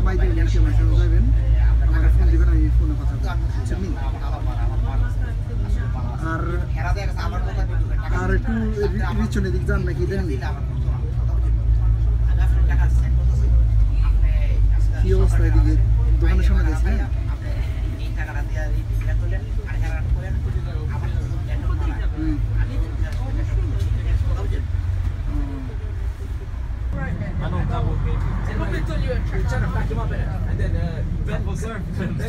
সময় দিবেন এই সময় যাবেন আমাকে ফোন দিবেন আমি ফোনে কথা বলবো আর একটু রিচনের দিক যান নাকি দেন কি অবস্থা এদিকে দোকানের সামনে গেছি Trying to back him up in it, and then Ben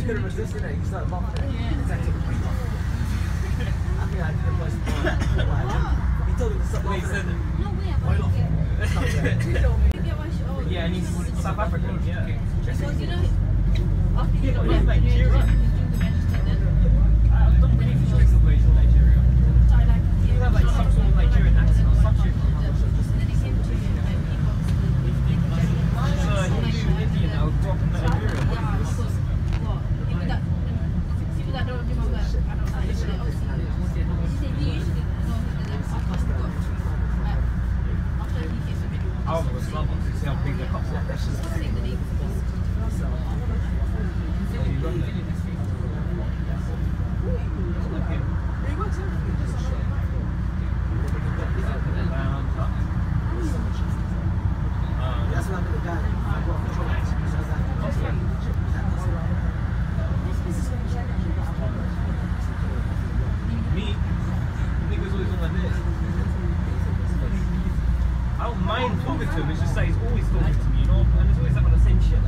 couldn't resist it. He started bumping it. I think I did the first one. He told me to stop bumping it. No way, Yeah, and he's South African. Yeah. because you know, after you got He's Nigerian. I don't really feel like he's from Nigeria. He had like some sort of Nigerian accent or some shit. Indian now, dropping Nigeria. People that don't remember, I don't know. I was loving to see how big the cups are. That's not the guy. Me, niggas always on like this. I don't mind talking to him, it's just that he's always talking to me, you know? And it's always like on the same shit.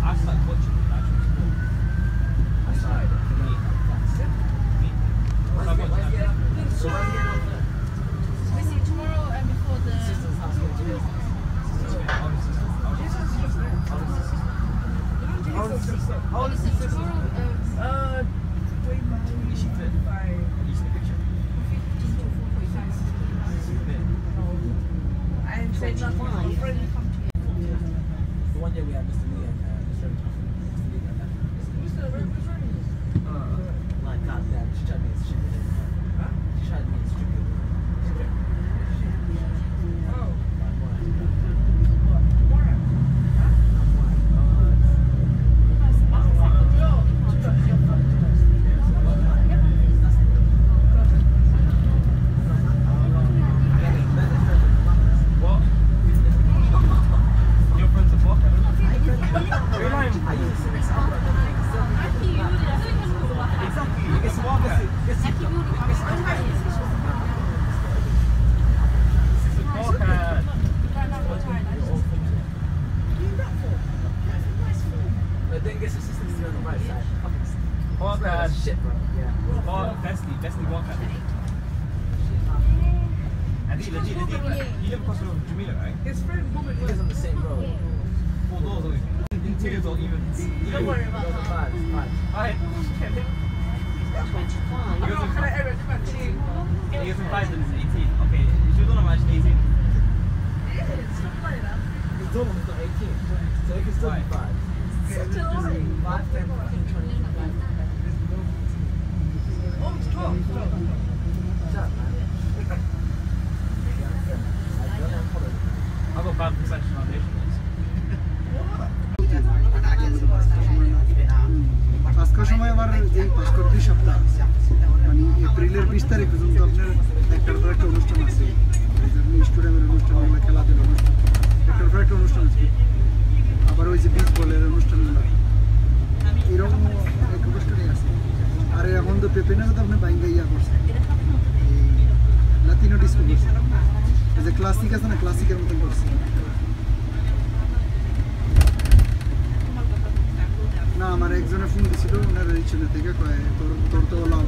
I started watching it actually. I started. Basically, tomorrow and before the. Tomorrow, Is she fit? You see the picture? 15 to 4:45. And say nothing. The one day we had Mr. Lee and Mr. Lee. Like, goddamn, she tried to be a stripper. She tried to be a stripper. What? Your friends are fuck? Then gets assistance to on the right side. Fucking shit, bro. Yeah. Oh, Bestie walk at me. You live across the road from Jamila, right? His friend moving He lives on the same road. 4 doors away. Interiors or even. Don't worry about that. Five. Alright. He goes in 5 and it's 18. Okay, she was on a match 18. His daughter was not 18, so he can still be 5. Such a lie. 5, 10, 15, 20, 25. Oh, it's 12. Shut up, man. I've got bad perception foundation. পাঁচটার সময় আমার যে পাঁচটার 2 সপ্তাহ মানে এপ্রিলের 20 তারিখ পর্যন্ত আপনার একটার পর একটা অনুষ্ঠান আছে স্টুডেন্টের অনুষ্ঠান বা খেলাধুলার অনুষ্ঠান একটার পর একটা অনুষ্ঠান আছে আবার ওই যে বিচ বলের অনুষ্ঠানগুলো এরকম এক অনুষ্ঠানই আছে আর এখন তো পেপেনাকে তো আপনি বাইঙ্গা ইয়া করছে লাতিনো ডিস্কো করছে এই যে ক্লাসিক আছে না ক্লাসিকের মতন করছে না আমার একজনের ফোন দিছিল ওনার রিচনে থেকে কয় তোর তো লাভ